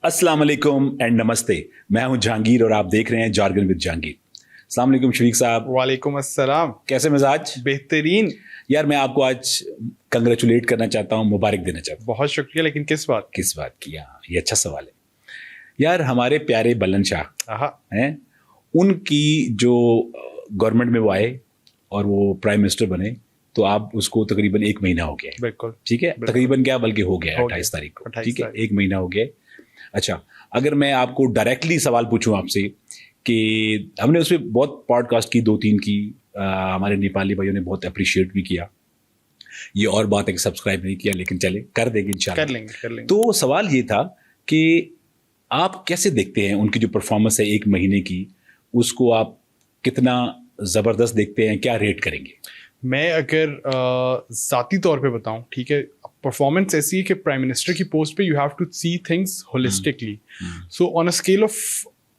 अस्सलाम वालेकुम एंड नमस्ते। मैं हूं जहांगीर और आप देख रहे हैं जार्गन विद जहांगीर। अस्सलाम वालेकुम शरीक साहब। वालेकुम अस्सलाम। कैसे मिजाज? बेहतरीन। यार मैं आपको आज कंग्रेचुलेट करना चाहता हूं, मुबारक देना चाहता हूं। बहुत शुक्रिया, लेकिन किस बात की? हाँ, ये अच्छा सवाल है यार। हमारे प्यारे बुलंद शाह हैं, उनकी जो गवर्नमेंट में वो आए और वो प्राइम मिनिस्टर बने, तो आप उसको तकरीबन 1 महीना हो गया है। बिल्कुल ठीक है, तकरीबन क्या बल्कि हो गया 28 तारीख को। ठीक है, 1 महीना हो गया। अच्छा, अगर मैं आपको डायरेक्टली सवाल पूछूं आपसे कि हमने उसमें बहुत पॉडकास्ट की, 2-3 की, हमारे नेपाली भाइयों ने बहुत अप्रिशिएट भी किया। ये और बात है कि सब्सक्राइब नहीं किया, लेकिन चले कर देंगे इंशाल्लाह। कर लेंगे। तो सवाल ये था कि आप कैसे देखते हैं उनकी जो परफॉर्मेंस है 1 महीने की, उसको आप कितना ज़बरदस्त देखते हैं, क्या रेट करेंगे? मैं अगर ज़ाती तौर पे बताऊं, ठीक है, परफॉर्मेंस ऐसी है कि प्राइम मिनिस्टर की पोस्ट पे you have to see things holistically. So on a scale of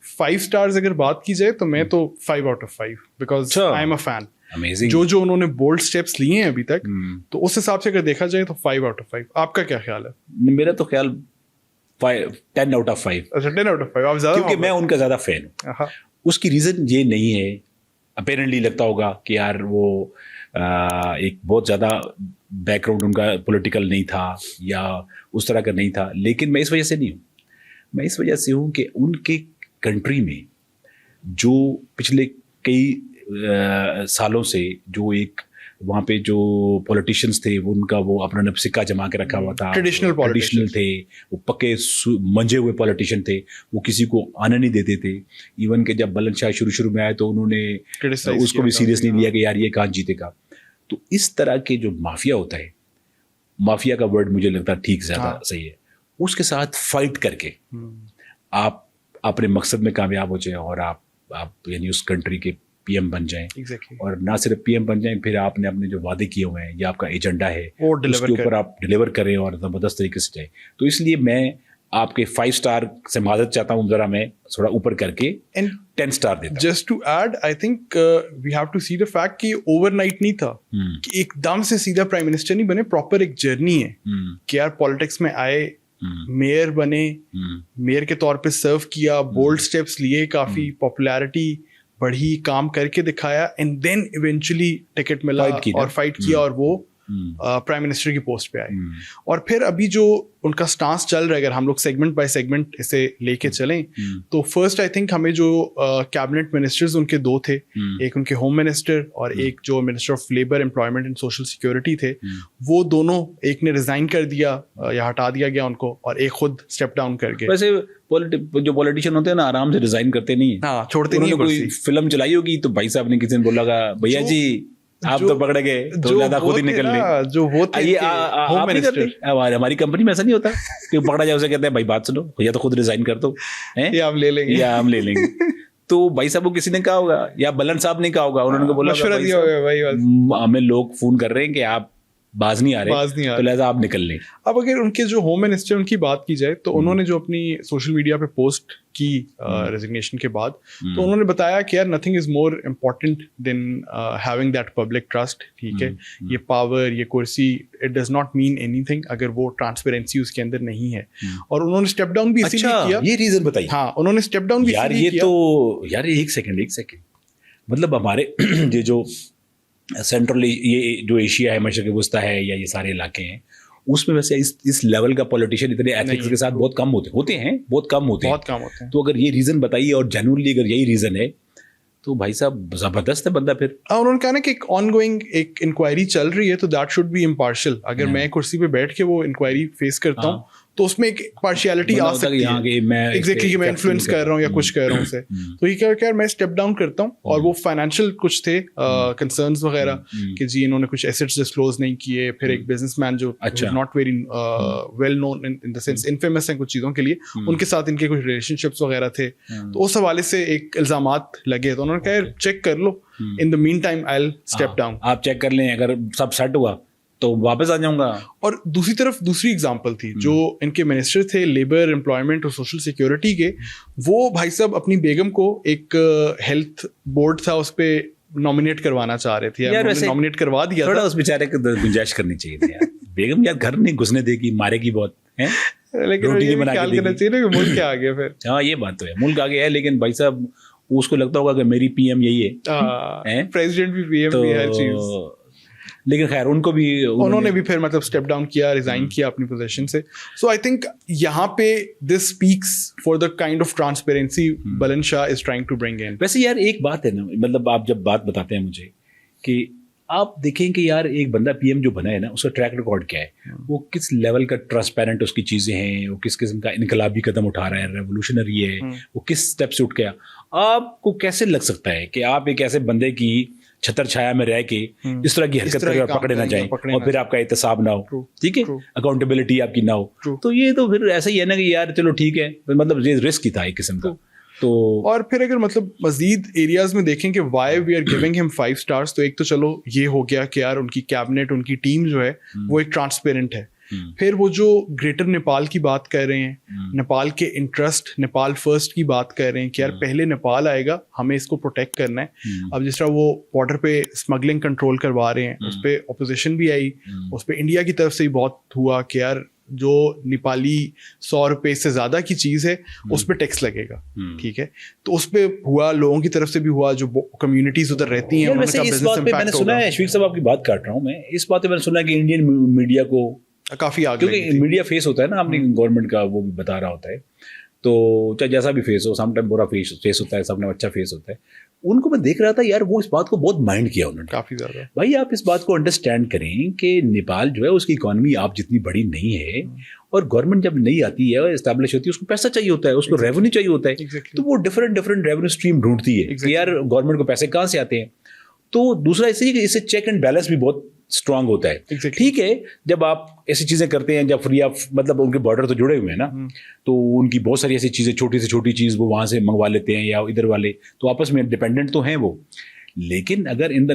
5 stars अगर बात की जाए तो मैं तो 5 out of 5, because I am a fan. Amazing. जो उन्होंने बोल्ड स्टेप्स लिए हैं अभी तक, तो उस हिसाब से अगर देखा जाए तो 5 आउट ऑफ 5। आपका क्या ख्याल है? मेरा तो ख्याल 10 आउट ऑफ 5। अच्छा, 10 आउट ऑफ 5। आप ज़्यादा, क्योंकि मैं उनका ज़्यादा फैन हूँ। उसकी रीज़न ये नहीं है, अपेरेंटली लगता होगा कि यार वो एक बहुत ज़्यादा बैकग्राउंड उनका पॉलिटिकल नहीं था या उस तरह का नहीं था, लेकिन मैं इस वजह से नहीं हूँ। मैं इस वजह से हूँ कि उनके कंट्री में जो पिछले कई सालों से जो एक वहाँ पे जो पॉलिटिशियंस थे, वो उनका वो अपना सिक्का जमा के रखा हुआ था। ट्रेडिशनल थे, वो पक्के मंजे हुए पॉलिटिशियन थे, वो किसी को आने नहीं देते थे। इवन के जब बुलंद शाह शुरू में आए तो उन्होंने उसको भी सीरियस नहीं लिया कि यार ये कहाँ जीतेगा। तो इस तरह के जो माफिया होता है, माफिया का वर्ड मुझे लगता है ठीक ज़्यादा सही है, उसके साथ फाइट करके आप अपने मकसद में कामयाब हो जाए और आप यानी उस कंट्री के पीएम बन जाएं। Exactly. और ना सिर्फ पीएम बन जाएं, फिर आपने अपने जो वादे किए हुए हैं या आपका एजेंडा है उसके ऊपर आप डिलीवर करें और ज़बरदस्त तरीके से जाए। तो इसलिए मैं आपके 5 स्टार से माजत चाहता हूँ, जरा मैं थोड़ा ऊपर करके 10 स्टार देता हूँ। Just to add, I think we have to see the fact कि ओवरनाइट नहीं था, कि एकदम से सीधा प्राइम मिनिस्टर नहीं बने। प्रॉपर एक जर्नी है कि यार पॉलिटिक्स में आए, मेयर बने, मेयर के तौर पे सर्व किया, बोल्ड स्टेप्स लिए, काफी पॉपुलैरिटी बढ़ी, काम करके दिखाया, एंड देन इवेंचुअली टिकट मिला और फाइट किया और वो प्राइम मिनिस्टर की पोस्ट पे आए। और फिर अभी जो उनका स्टांस चल रहा है, अगर हम लोग सेगमेंट बाय सेगमेंट इसे लेके चलें, तो फर्स्ट आई थिंक हमें जो कैबिनेट मिनिस्टर्स उनके 2 थे, एक उनके होम मिनिस्टर और एक जो minister of labour, employment and social security थे, वो दोनों, एक ने रिजाइन कर दिया या हटा दिया गया उनको, और एक खुद स्टेप डाउन कर गए। वैसे जो पॉलिटिशियन होते हैं ना, आराम से रिजाइन करते नहीं है, छोड़ते नहीं। कोई फिल्म चलाई होगी तो भाई साहब ने किसी ने बोला भैया जी आप तो पकड़ गए, तो ज्यादा खुद ही निकल ले। जो वो थे होम मिनिस्टर, हमारी कंपनी में ऐसा नहीं होता कि पकड़ा जाए उसे कहते हैं भाई बात सुनो, या तो खुद रिजाइन कर दो, या हम ले लेंगे तो भाई साहब को किसी ने कहा होगा या बुलंद साहब ने कहा होगा, उन्होंने बोला हमें लोग फोन कर रहे हैं कि आप बाज नहीं आ रहे, तो लिहाजा आप निकल लें। अब अगर उनके जो होम मिनिस्टर उनकी बात की जाए, तो उन्होंने जो अपनी सोशल मीडिया पे पोस्ट की रेजिग्नेशन के बाद, तो उन्होंने बताया कि यार nothing is more important then having that public trust. ठीक है, ये पावर, ये कुर्सी, it does not mean anything अगर वो ट्रांसपेरेंसी उसके अंदर नहीं है। और उन्होंने स्टेप डाउन भी इसीलिए किया। ये रीजन बताइए। हाँ, उन्होंने स्टेप डाउन भी इसीलिए किया। तो यार एक सेकंड, मतलब हमारे ये जो सेंट्रल, ये जो एशिया है, मशरक़ वस्ता है, या ये सारे इलाके हैं, उसमें वैसे इस लेवल का पॉलिटिशियन इतने एथिक्स के साथ बहुत कम होते हैं। तो अगर ये रीज़न बताइए और जेन्युइनली अगर यही रीज़न है, तो भाई साहब ज़बरदस्त है बंदा। फिर उन्होंने कहा ना कि एक ऑनगोइंग एक इंक्वायरी चल रही है, तो दैट शुड बी इम्पार्शियल। अगर मैं कुर्सी पे बैठ के वो इंक्वायरी फेस करता हूँ, तो उसमें एक पार्शियलिटी आ सकती है। एग्जैक्टली कि मैं इन्फ्लुएंस कर रहा हूँ या कुछ कर रहा हूँ उसे। तो ये क्या मैं स्टेप डाउन करता हूँ। और वो फाइनेंशियल कुछ थे कंसर्न्स वगैरह कि जी इन्होंने कुछ एसेट्स डिस्क्लोज नहीं किए। फिर एक बिजनेसमैन जो not very well known in the sense, infamous हैं कुछ चीज़ों के लिए, उनके साथ इनके कुछ रिलेशनशिप्स वगैरह थे, तो उस हवाले से एक इल्जामात लगे। तो उन्होंने कहा चेक कर लो, in the meantime I will step down. आप चेक कर लें, अगर सब सेट हुआ तो वापस आ जाऊंगा। और दूसरी तरफ दूसरी एग्जांपल थी, जो इनके मिनिस्टर थे लेबर, एम्प्लॉयमेंट और सोशल सिक्योरिटी के, वो भाई साहब अपनी बेगम को एक हेल्थ बोर्ड था उस पे नॉमिनेट करवाना चाह रहे थे, यार नॉमिनेट करवा दिया। थोड़ा उस बेचारे को गुंजाइश करनी चाहिए थी यार। बेगम यार घर नहीं घुसने देगी, मारेगी बहुत। हैं? लेकिन रोटी ये नहीं भी बना के ख्याल देगी। करना चाहिए ना कि मुल्क क्या आ गया फिर। हाँ ये बात तो है, मुल्क आगे है, लेकिन भाई साहब उसको लगता होगा कि मेरी पीएम यही है, प्रेसिडेंट भी पीएम भी हर चीज। लेकिन खैर उनको भी उन्होंने भी फिर मतलब स्टेप डाउन किया, रिजाइन किया अपनी पोजीशन से। सो आई थिंक यहाँ पे this speaks for the kind of transparency Buland Shah is trying to bring in. वैसे यार एक बात है ना, मतलब आप जब बात बताते हैं मुझे कि आप देखें कि यार एक बंदा पीएम जो बना है ना, उसका ट्रैक रिकॉर्ड क्या है, वो किस लेवल का ट्रांसपेरेंट उसकी चीज़ें हैं, वो किस किस्म का इनकलाबी कदम उठा रहा है, रेवोल्यूशनरी है, वो किस स्टेप से उठ गया। आपको कैसे लग सकता है कि आप एक ऐसे बंदे की छतर छाया में रह के इस तरह की हरकत करें और पकड़े ना जाएं, और फिर आपका एहतसाब ना हो, ठीक है, अकाउंटेबिलिटी आपकी ना हो, तो ये तो फिर ऐसा ही है ना कि यार चलो ठीक है, मतलब ये रिस्क ही था एक किस्म का। तो और फिर अगर मतलब मजीद एरियाज में देखें कि why we are giving him 5 stars, तो एक तो चलो ये हो गया कि यार उनकी कैबिनेट, उनकी टीम जो है वो एक ट्रांसपेरेंट है। फिर वो जो ग्रेटर नेपाल की बात कर रहे हैं, नेपाल के इंटरेस्ट, नेपाल फर्स्ट की बात कर रहे हैं कि यार पहले नेपाल आएगा, हमें इसको प्रोटेक्ट करना है। अब जिस तरह वो बॉर्डर पे स्मगलिंग कंट्रोल करवा रहे हैं, उस पर अपोजिशन भी आई, उस पर इंडिया की तरफ से ही बहुत हुआ कि यार जो नेपाली 100 रुपए से ज्यादा की चीज है उस पर टैक्स लगेगा, ठीक है, तो उस पे हुआ, लोगों की तरफ से भी हुआ, जो कम्युनिटीज उधर रहती हैं। वैसे इस बात पे मैंने सुना है, शफीक साहब आपकी बात काट रहा हूँ मैं, इस बात पे मैंने सुना है कि इंडियन मीडिया को काफी आगे, क्योंकि मीडिया फेस होता है ना अपनी गवर्नमेंट का, वो भी बता रहा होता है, तो चाहे जैसा भी फेस हो, समटाइम बुरा फेस होता है, सबने अच्छा फेस होता है, उनको मैं देख रहा था यार, वो इस बात को बहुत माइंड किया उन्होंने काफी ज्यादा। भाई आप इस बात को अंडरस्टैंड करें कि नेपाल जो है उसकी इकोनॉमी आप जितनी बड़ी नहीं है, और गवर्नमेंट जब नहीं आती है, एस्टैब्लिश होती है, उसको पैसा चाहिए होता है, उसको रेवेन्यू चाहिए होता है, तो वो डिफरेंट रेवेन्यू स्ट्रीम ढूंढती है कि यार गवर्नमेंट को पैसे कहाँ से आते हैं। तो दूसरा ऐसे ही कि इससे चेक एंड बैलेंस भी बहुत स्ट्रांग होता है। ठीक है, जब आप ऐसी चीजें करते हैं, जब फ्री ऑफ, मतलब उनके बॉर्डर तो जुड़े हुए हैं ना, तो उनकी बहुत सारी ऐसी चीजें, छोटी से छोटी चीज वो वहां से मंगवा लेते हैं, या इधर वाले तो आपस में डिपेंडेंट तो हैं वो, लेकिन अगर in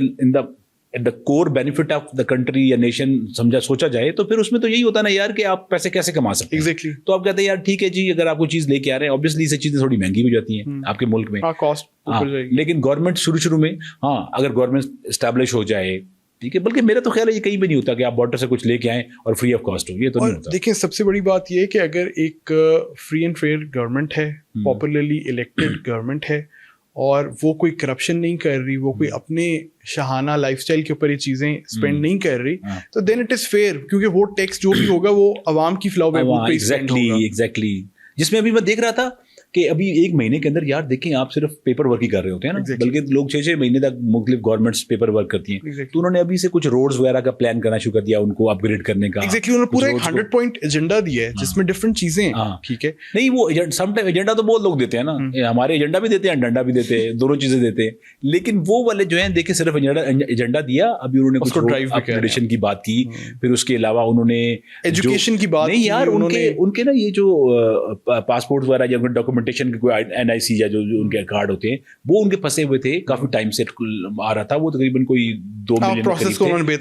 the core benefit of the country या नेशन सोचा जाए, तो फिर उसमें तो यही होता है ना यार कि आप पैसे कैसे कमा सकते हैं। Exactly. तो आप कहते हैं यार ठीक है जी, अगर आपको चीज लेके आ रहे हैं, ऑब्वियसली ये चीजें थोड़ी महंगी हो जाती हैं आपके मुल्क में, कॉस्ट ऊपर जाएगी। लेकिन गवर्नमेंट शुरू में, हाँ अगर गवर्नमेंट एस्टैब्लिश हो जाए, ठीक है, बल्कि मेरा तो ख्याल है ये कहीं भी नहीं होता कि आप बॉर्डर से कुछ लेके आए और फ्री ऑफ कॉस्ट हो, ये तो नहीं होता। देखिए सबसे बड़ी बात ये है कि अगर एक फ्री एंड फेयर गवर्नमेंट है, पॉपुलरली इलेक्टेड गवर्नमेंट है, और वो कोई करप्शन नहीं कर रही, वो कोई अपने शहाना लाइफस्टाइल के ऊपर ये चीजें स्पेंड नहीं कर रही, तो देन इट इज फेयर, क्योंकि वो टैक्स जो भी होगा वो अवाम की फ्लाउ पे स्पेंड होगा। एग्जैक्टली, जिसमें अभी मैं देख रहा था कि अभी 1 महीने के अंदर यार देखें आप सिर्फ पेपर वर्क ही कर रहे होते हैं ना, बल्कि लोग 6-6 महीने तक मुख्तलिफ गवर्नमेंट्स पेपर वर्क करती हैं। तो उन्होंने अभी से कुछ रोड्स वगैरह का प्लान करना शुरू कर दिया, उनको अपग्रेड करने का। उन्होंने पूरा एक 100 पॉइंट एजेंडा दिया है जिसमें डिफरेंट चीजें हैं, ठीक है। नहीं वो समटाइम एजेंडा तो बहुत लोग देते हैं ना, हमारे एजेंडा भी देते हैं, डंडा भी देते हैं, दोनों चीजें देते हैं, लेकिन वो वाले जो है देखिए सिर्फ एजेंडा दिया, अभी उन्होंने कुछ अपग्रेडेशन की बात की, फिर उसके अलावा उन्होंने एजुकेशन की बात नहीं यार, उनके ना ये जो पासपोर्ट वगैरह या डॉक्यूमेंटेशन के कोई NIC या जो उनके कार्ड होते हैं, वो उनके फंसे हुए थे, काफी टाइम से आ रहा था, वो तकरीबन कोई 2 मिलियन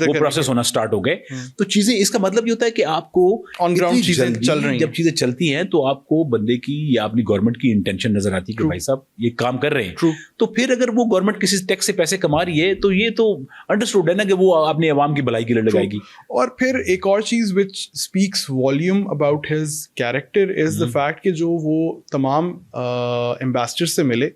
वो प्रोसेस होना स्टार्ट हो गए। तो चीजें, इसका मतलब ये होता है कि आपको ऑन ग्राउंड चीजें चल रही हैं, जब चीजें चलती हैं तो आपको बंदे की या अपनी गवर्नमेंट की इंटेंशन नजर आती है कि भाई साहब ये काम कर रहे हैं। तो फिर अगर वो गवर्नमेंट किसी टैक्स से पैसे कमा रही है, तो ये तो अंडरस्टूड है ना कि वो अपने अवाम की भलाई के लिए लगाएगी। और फिर एक और चीज which speaks volume about his character is the fact कि जो वो तमाम एम्बेसडर से मिले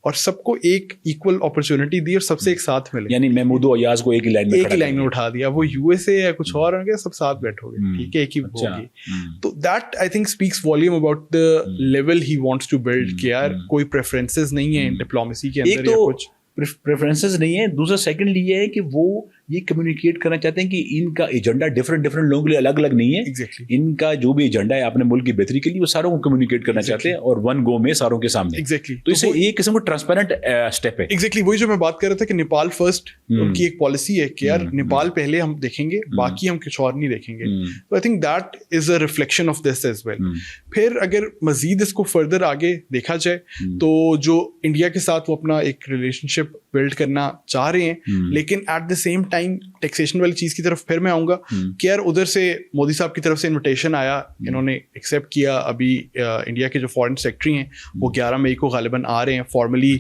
और सबको एक इक्वल अपॉर्चुनिटी दी और सबसे एक साथ मिले, यानी महमूद अयाज को एक ही लाइन में उठा दिया, वो USA या कुछ और होंगे, सब साथ बैठोगे, ठीक है, एक ही होगी। तो that I think speaks volume about the level he wants to build, कि यार कोई प्रेफरेंसेस नहीं है डिप्लोमेसी के अंदर, या कुछ प्रेफरेंसेस नहीं है। दूसरा सेकंडली ये है कि वो ये कम्युनिकेट करना चाहते हैं कि इनका एजेंडा डिफरेंट लोगों के लिए अलग अलग नहीं है। इनका जो भी एजेंडा है अपने मुल्क की बेहतरी के लिए, वो सारों को कम्युनिकेट करना चाहते हैं, और वन गो में सारों के सामने। तो इसे एक किस्म का ट्रांसपेरेंट स्टेप है। एग्जैक्टली वही जो मैं बात कर रहा था कि नेपाल फर्स्ट उनकी एक पॉलिसी है कि यार नेपाल पहले हम देखेंगे, बाकी हम कुछ और नहीं देखेंगे। तो I think that is a reflection of this as well. फिर अगर मजीद इसको फर्दर आगे देखा जाए, तो जो इंडिया के साथ वो अपना एक रिलेशनशिप बिल्ड करना चाह रहे हैं, लेकिन at the same time taxation वाली चीज की तरफ फिर मैं आऊंगा कि यार उधर से मोदी साहब की तरफ से इनविटेशन आया, इन्होंने एक्सेप्ट किया। अभी इंडिया के जो फॉरेन सेक्रेटरी हैं वो 11 मई को गालिबन आ रहे हैं, फॉर्मली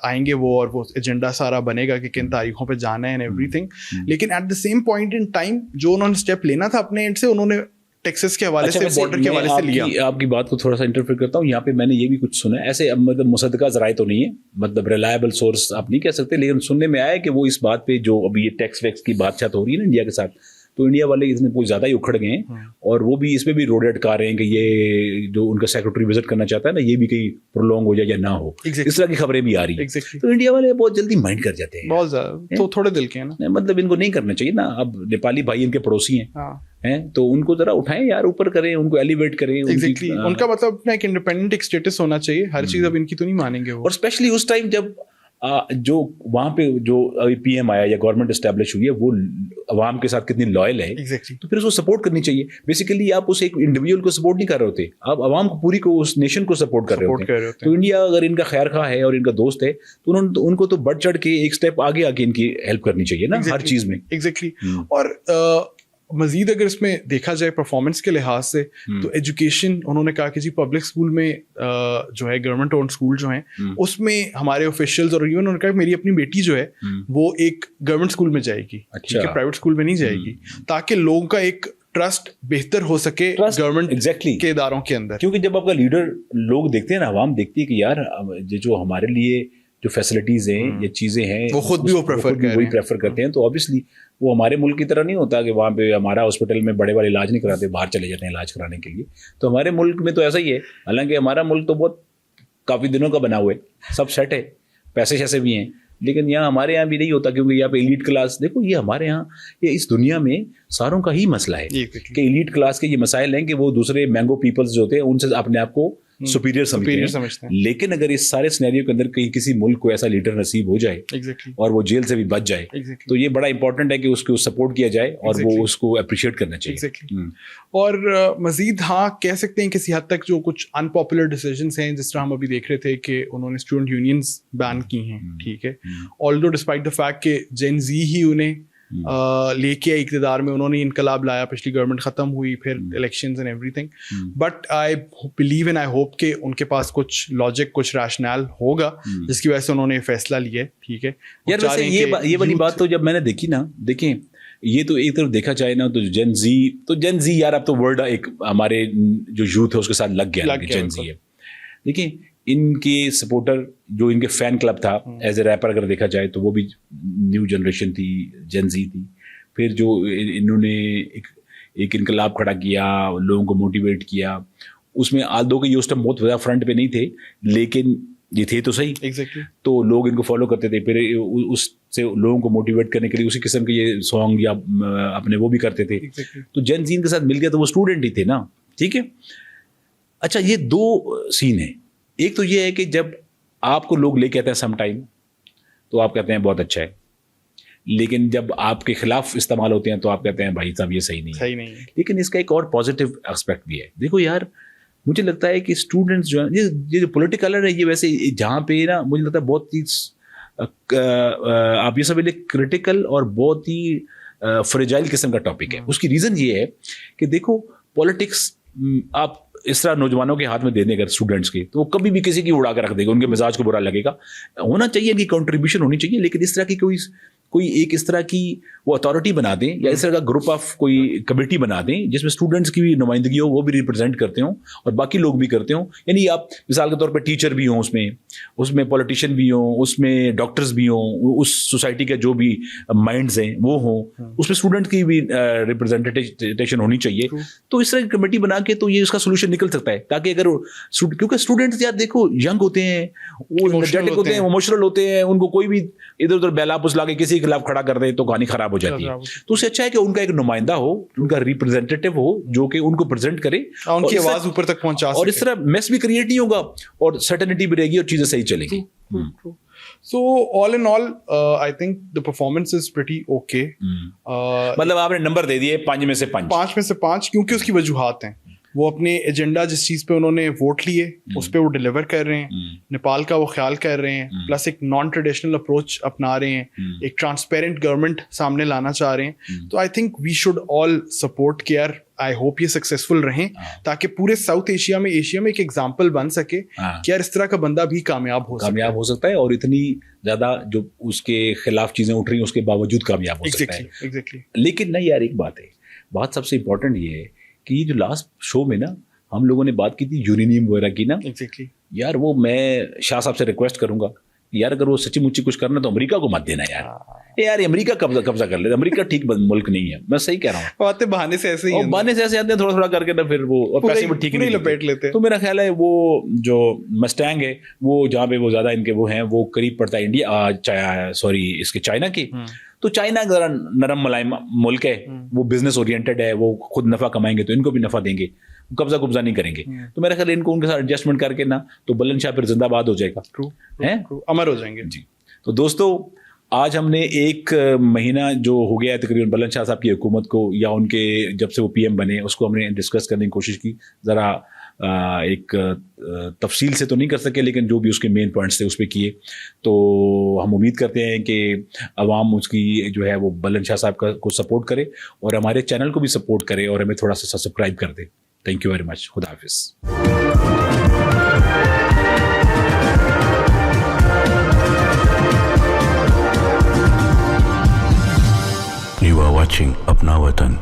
आएंगे वो, और वो एजेंडा सारा बनेगा कि किन तारीखों पे जाना है एंड एवरीथिंग। लेकिन at the same point in time जो उन्होंने स्टेप लेना था अपने एंड से, उन्होंने टेक्सास के हवाले अच्छा, से, बॉर्डर के हवाले से लिया। आपकी बात को थोड़ा सा इंटरफेयर करता हूँ यहाँ पे। मैंने ये भी कुछ सुना है, ऐसे मतलब मुसद्दका ज़राए तो नहीं है, मतलब रिलायबल सोर्स आप नहीं कह सकते, लेकिन सुनने में आया है कि वो इस बात पे जो अभी ये टैक्स वैक्स की बातचीत हो रही है ना इंडिया के साथ, तो इंडिया वाले इसमें बहुत ज़्यादा ही उखड़ गए हैं और वो भी इसमें भी रोड अटका रहे हैं कि ये जो उनका सेक्रेटरी विजिट करना चाहता है ना, ये भी कहीं प्रोलॉन्ग हो जाए या ना हो। इस तरह की खबरें भी आ रही हैं। तो इंडिया वाले बहुत जल्दी माइंड कर जाते हैं, बहुत ज़्यादा, तो थोड़े दिल के हैं ना, मतलब इनको नहीं करना चाहिए ना। अब नेपाली भाई इनके पड़ोसी हैं, तो उनको जरा उठाएं यार, ऊपर करें, उनको एलिवेट करें। उनका मतलब अपना एक इंडिपेंडेंट एक स्टेटस होना चाहिए, हर चीज़ अब इनकी तो नहीं मानेंगे वो। और स्पेशली उस टाइम जब जो वहाँ पे जो अभी पीएम आया या गवर्नमेंट एस्टैब्लिश हुई है, वो अवाम के साथ कितनी लॉयल है, तो फिर उसको सपोर्ट करनी चाहिए। बेसिकली आप उस एक इंडिविजुअल को सपोर्ट नहीं कर रहे होते, आप अवाम को पूरी को, उस नेशन को सपोर्ट कर रहे होते। तो इंडिया अगर इनका खैर खा है और इनका दोस्त है, तो उनको तो बढ़ चढ़ के एक स्टेप आगे आके इनकी हेल्प करनी चाहिए ना, हर चीज में। एग्जैक्टली। और मजीद अगर इसमें देखा जाए परफॉर्मेंस के लिहाज से, तो एजुकेशन उन्होंने कहा कि जी पब्लिक स्कूल में जो है गवर्नमेंट ओन्ड स्कूल जो हैं उसमें हमारे ऑफिशियल्स, और इवन उन्होंने कहा मेरी अपनी बेटी जो है वो एक गवर्नमेंट स्कूल में जाएगी, ठीक है, प्राइवेट स्कूल में नहीं जाएगी, ताकि लोगों का एक ट्रस्ट बेहतर हो सके गवर्नमेंट के इदारों के अंदर। क्योंकि जब आपका लीडर लोग देखते हैं ना, अवाम देखती है कि यार जो हमारे लिए जो फैसिलिटीज हैं या चीजें हैं वो खुद भी वो प्रेफर करते हैं, तो ऑब्वियसली वो हमारे मुल्क की तरह नहीं होता कि वहाँ पे हमारा हॉस्पिटल में बड़े बड़े इलाज नहीं कराते, बाहर चले जाते हैं इलाज कराने के लिए। तो हमारे मुल्क में तो ऐसा ही है, हालांकि हमारा मुल्क तो बहुत काफ़ी दिनों का बना हुआ है, सब सेट है, पैसे शैसे भी हैं, लेकिन यहाँ हमारे यहाँ भी नहीं होता, क्योंकि यहाँ पे एलीट क्लास, देखो ये हमारे यहाँ, ये इस दुनिया में सारों का ही मसला है कि एलीट क्लास के ये मसाइल हैं कि वो दूसरे मैंगो पीपल्स जो होते हैं उनसे अपने आप को सुपीरियर समझते हैं। लेकिन अगर इस सारे सिनेरियो के अंदर कहीं किसी मुल्क को ऐसा लीडर नसीब हो जाए और वो जेल से भी बच जाए, तो ये बड़ा इंपॉर्टेंट है कि उसको सपोर्ट किया जाए और वो उसको अप्रिशिएट करना चाहिए। और मजीद हाँ कह सकते हैं किसी हद तक जो कुछ अनपॉपुलर डिसीजंस हैं, जिस तरह हम अभी देख रहे थे कि उन्होंने स्टूडेंट यूनियंस बैन की हैं, ठीक है, ऑल्दो डिस्पाइट द फैक्ट कि जेन ज़ी ही उन्हें लेके इक़्तिदार में, उन्होंने इनकलाब लाया, पिछली गवर्नमेंट ख़त्म हुई, फिर elections and everything, but I believe and I hope कि उनके पास कुछ लॉजिक, कुछ रैशनल होगा जिसकी वजह से उन्होंने फैसला लिया है, ठीक है। यार वैसे ये वाली बात तो जब मैंने देखी ना, देखें ये तो एक तरफ देखा जाए ना, तो जेन जी यार अब तो वर्ड एक हमारे जो यूथ है उसके साथ लग गया जेन जी है। देखिए इनके सपोर्टर जो इनके फैन क्लब था एज ए रैपर अगर देखा जाए, तो वो भी न्यू जनरेशन थी, जेन जी थी। फिर जो इन्होंने एक इनकलाब खड़ा किया, लोगों को मोटिवेट किया, उसमें आल्दो के ये उस टाइम बहुत ज़्यादा फ्रंट पे नहीं थे, लेकिन ये थे तो सही। तो लोग इनको फॉलो करते थे, फिर उससे लोगों को मोटिवेट करने के लिए उसी किस्म के ये सॉन्ग या अपने वो भी करते थे। तो जेन जी के साथ मिल गया, तो वो स्टूडेंट ही थे ना, ठीक है। अच्छा ये दो सीन है, एक तो ये है कि जब आपको लोग ले कहते हैं सम टाइम, तो आप कहते हैं बहुत अच्छा है, लेकिन जब आपके खिलाफ इस्तेमाल होते हैं तो आप कहते हैं भाई साहब ये सही नहीं है। लेकिन इसका एक और पॉजिटिव एस्पेक्ट भी है। देखो यार मुझे लगता है कि स्टूडेंट्स जो है, ये जो पॉलिटिकल है ये वैसे जहाँ पे ना मुझे लगता है बहुत ही आप ये सब क्रिटिकल और बहुत ही फ्रेजाइल किस्म का टॉपिक है। उसकी रीज़न ये है कि देखो पॉलिटिक्स आप इस तरह नौजवानों के हाथ में देने अगर स्टूडेंट्स के, तो वो कभी भी किसी की उड़ा कर रख देगा, उनके मिजाज को बुरा लगेगा। होना चाहिए कि कंट्रीब्यूशन होनी चाहिए, लेकिन इस तरह की कोई एक इस तरह की वो अथॉरिटी बना दें या इस तरह का ग्रुप ऑफ कोई कमेटी बना दें जिसमें स्टूडेंट्स की भी नुमाइंदगी हो, वो भी रिप्रेजेंट करते हों और बाकी लोग भी करते हों। यानी आप मिसाल के तौर पर टीचर भी हों, उसमें पॉलिटिशियन भी हों, उसमें डॉक्टर्स भी हों, उस सोसाइटी के जो भी माइंड्स हैं वो हों, उसमें स्टूडेंट की भी रिप्रेजेंटेशन होनी चाहिए। तो इस तरह की कमेटी बना के तो ये इसका सोल्यूशन निकल सकता है, ताकि अगर क्योंकि स्टूडेंट्स यार देखो यंग होते हैं, वो एनर्जेटिक होते हैं, इमोशनल होते हैं, उनको कोई भी इधर उधर बेला पुसला के किसी के खिलाफ खड़ा कर दे तो कहानी खराब हो जाती है। तो उससे अच्छा है कि उनका एक नुमाइंदा हो, उनका रिप्रेजेंटेटिव हो जो कि उनको प्रेजेंट करे, उनकी आवाज ऊपर तक पहुंचा सके, और इस तरह मेस भी क्रिएट नहीं होगा और सर्टेनिटी भी रहेगी और चीजें सही चलेगी। So all in all, I think the performance is pretty okay. मतलब आपने नंबर दे दिए 5 में से 5, क्योंकि उसकी वजूहात हैं। वो अपने एजेंडा जिस चीज़ पे उन्होंने वोट लिए उस पे वो डिलीवर कर रहे हैं, नेपाल का वो ख्याल कर रहे हैं, प्लस एक नॉन ट्रेडिशनल अप्रोच अपना रहे हैं, एक ट्रांसपेरेंट गवर्नमेंट सामने लाना चाह रहे हैं। तो I think we should all support care. I hope ये सक्सेसफुल रहें ताकि पूरे साउथ एशिया में एक एग्जाम्पल बन सके कि यार इस तरह का बंदा भी कामयाब हो सकता है और इतनी ज़्यादा जो उसके खिलाफ चीज़ें उठ रही हैं उसके बावजूद कामयाब हो सकता है। लेकिन नहीं यार एक बात सबसे इम्पोर्टेंट ये है कि जो लास्ट शो में ना हम लोगों ने बात की थी यूरेनियम वगैरह की ना, एग्जैक्टली यार वो मैं शाह साहब से रिक्वेस्ट करूंगा यार अगर वो सच्ची मुच्ची कुछ करना तो अमेरिका को मत देना यार। यार अमेरिका कब्जा कर ले, अमेरिका ठीक मुल्क नहीं है, मैं सही कह रहा हूँ। बातें बहाने से ऐसे ही हैं, बहाने से ऐसे आते हैं थोड़ा थोड़ा करके ना, फिर वो और पैसे भी ठीक नहीं लपेट लेते हैं। तो मेरा ख्याल है वो जो मस्टैंग है वो जहाँ पे वो ज्यादा इनके वो हैं वो करीब पड़ता है इंडिया सॉरी इसके चाइना की। तो चाइना जरा नरम मुलायम मुल्क है, वो बिजनेस ओरिएंटेड है, वो खुद नफा कमाएंगे तो इनको भी नफा देंगे, कब्जा कुब्जा नहीं करेंगे। तो मेरा ख्याल इनको उनके साथ एडजस्टमेंट करके ना तो बुलंदशाह फिर जिंदाबाद हो जाएगा, ट्रू अमर हो जाएंगे जी। तो दोस्तों आज हमने एक महीना जो हो गया है तकरीबन बुलंदशाह साहब की हुकूमत को या उनके जब से वो पीएम बने उसको हमने डिस्कस करने की कोशिश की, ज़रा एक तफसील से तो नहीं कर सके लेकिन जो भी उसके मेन पॉइंट्स थे उस पर किए। तो हम उम्मीद करते हैं कि अवाम उसकी जो है वो बुलंदशाह साहब को सपोर्ट करे और हमारे चैनल को भी सपोर्ट करे और हमें थोड़ा सा सब्सक्राइब कर दे। Thank you very much. खुदा हाफिज़। You are watching Apna Watan.